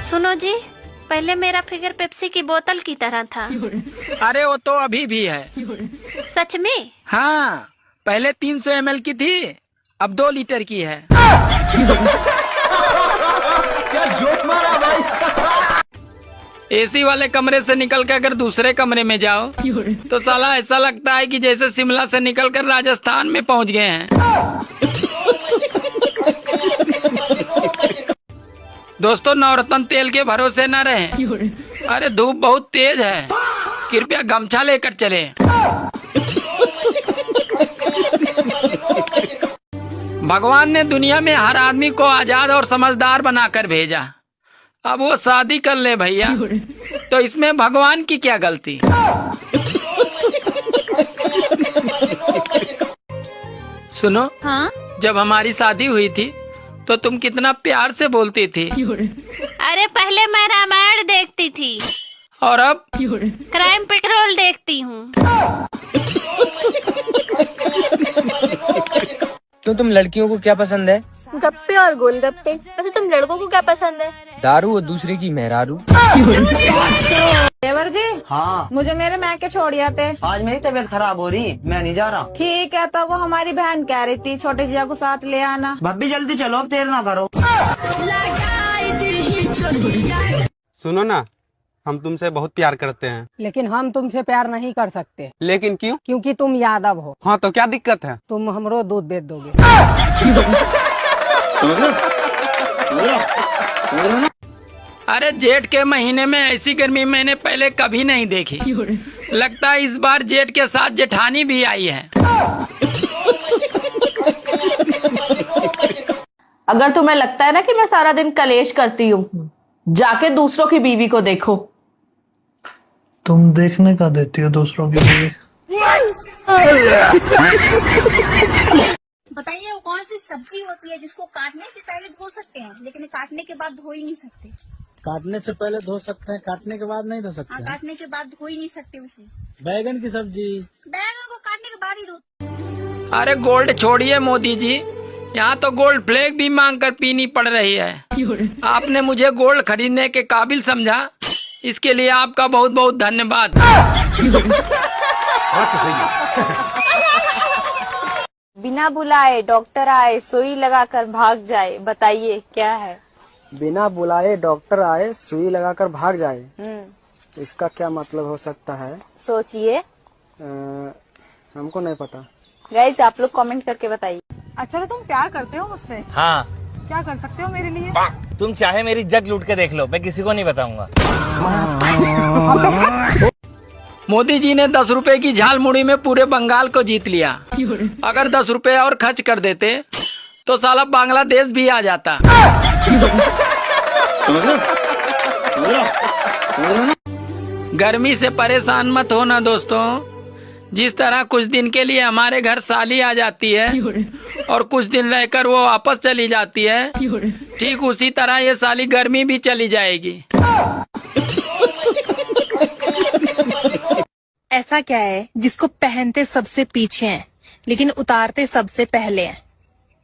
सुनो जी, पहले मेरा फिगर पेप्सी की बोतल की तरह था। अरे वो तो अभी भी है। सच में? हाँ, पहले 300 ml की थी, अब 2 लीटर की है। क्या जोक मारा भाई। एसी वाले कमरे से निकल कर अगर दूसरे कमरे में जाओ तो साला ऐसा लगता है कि जैसे शिमला से निकलकर राजस्थान में पहुंच गए हैं। दोस्तों, नवरत्न तेल के भरोसे न रहें। अरे धूप बहुत तेज है, कृपया गमछा लेकर चलें। भगवान ने दुनिया में हर आदमी को आजाद और समझदार बनाकर भेजा। अब वो शादी कर ले भैया, तो इसमें भगवान की क्या गलती। सुनो, हाँ? जब हमारी शादी हुई थी तो तुम कितना प्यार से बोलती थी। अरे पहले मैं रामायण देखती थी और अब क्राइम पेट्रोल देखती हूँ। क्यों, तुम लड़कियों को क्या पसंद है? गप्पे और गोलगप्पे। वैसे तुम लड़कों को क्या पसंद है? दारू और दूसरे की मेहरारू। देवर जी, हाँ, मुझे मेरे मैके छोड़ आते। आज मेरी तबीयत खराब हो रही, मैं नहीं जा रहा। ठीक है, तो वो हमारी बहन कह रही थी छोटे जिया को साथ ले आना। भाभी जल्दी चलो, अब देर ना करो। सुनो ना, हम तुमसे बहुत प्यार करते हैं। लेकिन हम तुमसे प्यार नहीं कर सकते। लेकिन क्यों? क्योंकि तुम यादव हो। हाँ, तो क्या दिक्कत है? तुम हमरो दूध बेच दोगे। अरे जेठ के महीने में ऐसी गर्मी मैंने पहले कभी नहीं देखी। लगता है इस बार जेठ के साथ जेठानी भी आई है। अगर तुम्हें लगता है ना कि मैं सारा दिन कलेश करती हूँ, जाके दूसरों की बीवी को देखो। तुम देखने का देती हो दूसरों की बीवी। बताइए, वो कौन सी सब्जी होती है जिसको काटने से पहले धो सकते हैं लेकिन काटने के बाद धो ही नहीं सकते? काटने से पहले धो सकते हैं, काटने के बाद नहीं धो सकते हाँ, हैं। काटने के बाद धो ही नहीं सकते उसे। बैगन की सब्जी। बैगन को काटने के बाद ही धो। अरे गोल्ड छोड़िए मोदी जी, यहाँ तो गोल्ड फ्लैग भी मांग कर पीनी पड़ रही है। आपने मुझे गोल्ड खरीदने के काबिल समझा, इसके लिए आपका बहुत बहुत धन्यवाद। बिना बुलाए डॉक्टर आए, सुई लगाकर भाग जाए, बताइए क्या है? बिना बुलाए डॉक्टर आए, सुई लगाकर भाग जाए। इसका क्या मतलब हो सकता है? सोचिए। हमको नहीं पता। गाइस, आप लोग कमेंट करके बताइए। अच्छा, तो तुम प्यार करते हो मुझसे? हाँ, क्या कर सकते हो मेरे लिए? तुम चाहे मेरी इज्जत लूट के देख लो, मैं किसी को नहीं बताऊंगा। मोदी जी ने 10 रुपए की झाल मुड़ी में पूरे बंगाल को जीत लिया। अगर 10 रुपए और खर्च कर देते तो साला बांग्लादेश भी आ जाता। गर्मी से परेशान मत होना दोस्तों। जिस तरह कुछ दिन के लिए हमारे घर साली आ जाती है और कुछ दिन रहकर वो वापस चली जाती है, ठीक उसी तरह ये साली गर्मी भी चली जाएगी। ऐसा क्या है जिसको पहनते सबसे पीछे हैं लेकिन उतारते सबसे पहले हैं?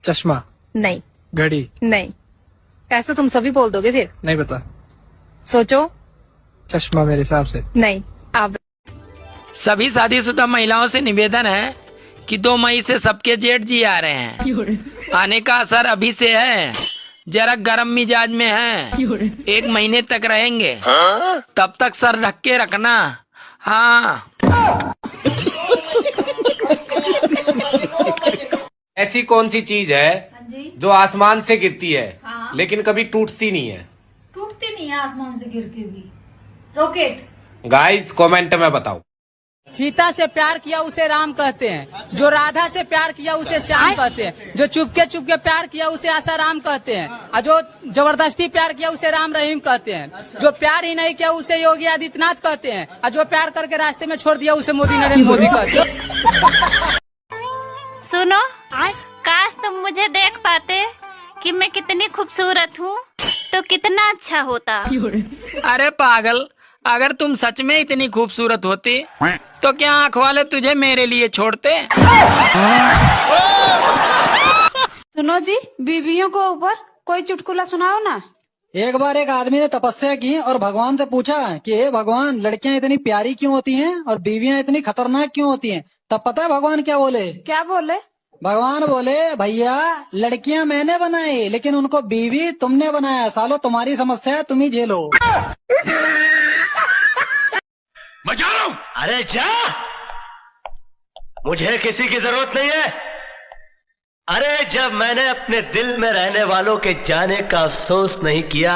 चश्मा। नहीं। घड़ी। नहीं। ऐसा तुम सभी बोल दोगे फिर? नहीं पता। सोचो। चश्मा मेरे हिसाब से। नहीं। आप सभी शादीशुदा महिलाओं से निवेदन है कि 2 मई से सबके जेठ जी आ रहे हैं। आने का असर अभी से है, जरा गर्म मिजाज में है। 1 महीने तक रहेंगे, तब तक सर ढक के रखना। हाँ। ऐसी कौन सी चीज है जो आसमान से गिरती है लेकिन कभी टूटती नहीं है? टूटती नहीं है आसमान से गिर के भी। रॉकेट। गाइस कमेंट में बताओ। सीता से प्यार किया उसे राम कहते हैं, जो राधा से प्यार किया उसे श्याम कहते हैं, जो चुपके प्यार किया उसे आसाराम कहते हैं, और जो जबरदस्ती प्यार किया उसे राम रहीम कहते हैं, जो प्यार ही नहीं किया उसे योगी आदित्यनाथ कहते हैं, और जो प्यार करके रास्ते में छोड़ दिया उसे मोदी नरेंद्र मोदी कहते हैं। सुनो, काश तुम मुझे देख पाते कि मैं कितनी खूबसूरत हूँ तो कितना अच्छा होता। अरे पागल, अगर तुम सच में इतनी खूबसूरत होती तो क्या आँख वाले तुझे मेरे लिए छोड़ते? सुनो जी, बीवियों को ऊपर कोई चुटकुला सुनाओ ना। एक बार एक आदमी ने तपस्या की और भगवान से पूछा कि हे भगवान, लड़कियां इतनी प्यारी क्यों होती हैं और बीवियां इतनी खतरनाक क्यों होती हैं? तब पता है भगवान क्या बोले? क्या बोले? भगवान बोले, भैया लड़कियां मैंने बनाई लेकिन उनको बीवी तुमने बनाया। सालो तुम्हारी समस्या है, तुम ही झेलो। बचा लो। अरे जा, मुझे किसी की जरूरत नहीं है। अरे जब मैंने अपने दिल में रहने वालों के जाने का अफसोस नहीं किया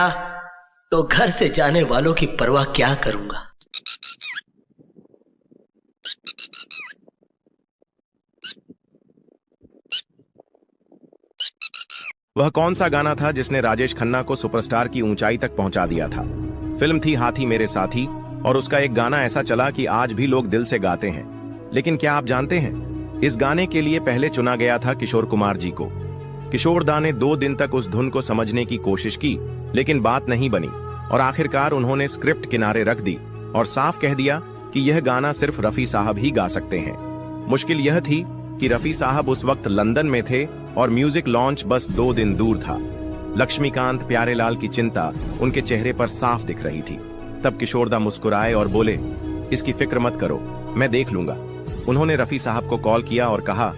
तो घर से जाने वालों की परवाह क्या करूंगा। वह कौन सा गाना था जिसने राजेश खन्ना को सुपरस्टार की ऊंचाई तक पहुंचा दिया था? फिल्म थी हाथी मेरे साथी और उसका एक गाना ऐसा चला कि आज भी लोग दिल से गाते हैं। लेकिन क्या आप जानते हैं, इस गाने के लिए पहले चुना गया था किशोर कुमार जी को। किशोर दा ने 2 दिन तक उस धुन को समझने की कोशिश की लेकिन बात नहीं बनी और आखिरकार उन्होंने स्क्रिप्ट किनारे रख दी और साफ कह दिया कि यह गाना सिर्फ रफी साहब ही गा सकते हैं। मुश्किल यह थी कि रफी साहब उस वक्त लंदन में थे और म्यूजिक लॉन्च बस 2 दिन दूर था। लक्ष्मीकांत प्यारेलाल की चिंता उनके चेहरे पर साफ दिख रही थी। तब किशोरदा मुस्कुराए और बोले, इसकी फिक्र मत करो, मैं देख लूंगा। उन्होंने रफी साहब को कॉल किया और कहा,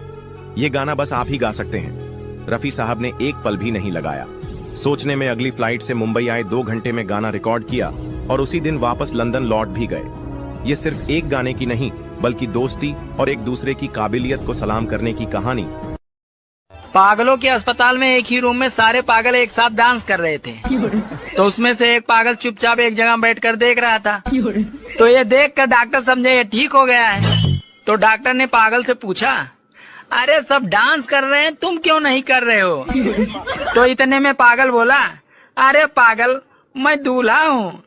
यह गाना बस आप ही गा सकते हैं। रफी साहब ने एक पल भी नहीं लगाया। सोचने में अगली फ्लाइट से मुंबई आए 2 घंटे में गाना रिकॉर्ड किया और उसी दिन वापस लंदन लौट भी गए। ये सिर्फ एक गाने की नहीं बल्कि दोस्ती और एक दूसरे की काबिलियत को सलाम करने की कहानी। पागलों के अस्पताल में एक ही रूम में सारे पागल एक साथ डांस कर रहे थे, तो उसमें से एक पागल चुपचाप एक जगह बैठकर देख रहा था। तो ये देखकर डॉक्टर समझे ये ठीक हो गया है। तो डॉक्टर ने पागल से पूछा, अरे सब डांस कर रहे हैं, तुम क्यों नहीं कर रहे हो? तो इतने में पागल बोला, अरे पागल, मैं दूल्हा हूँ।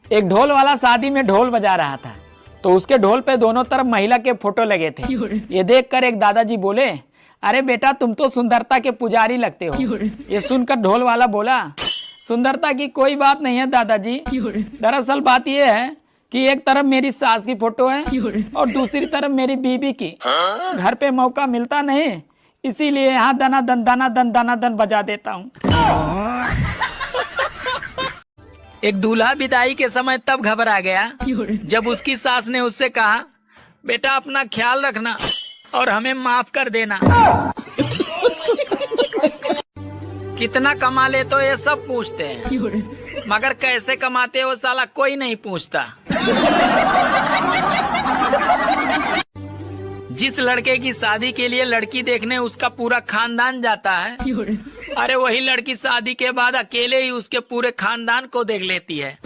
एक ढोल वाला शादी में ढोल बजा रहा था, तो उसके ढोल पे दोनों तरफ महिला के फोटो लगे थे। ये देखकर एक दादाजी बोले, अरे बेटा तुम तो सुंदरता के पुजारी लगते हो। ये सुनकर ढोल वाला बोला, सुंदरता की कोई बात नहीं है दादाजी, दरअसल बात ये है कि एक तरफ मेरी सास की फोटो है और दूसरी तरफ मेरी बीबी की। घर पे मौका मिलता नहीं, इसीलिए यहाँ दना दन दाना दन दाना दन बजा देता हूँ। एक दूल्हा विदाई के समय तब घबरा गया जब उसकी सास ने उससे कहा, बेटा अपना ख्याल रखना और हमें माफ कर देना। कितना कमा ले तो ये सब पूछते हैं, मगर कैसे कमाते हो साला कोई नहीं पूछता। जिस लड़के की शादी के लिए लड़की देखने उसका पूरा खानदान जाता है, अरे वही लड़की शादी के बाद अकेले ही उसके पूरे खानदान को देख लेती है।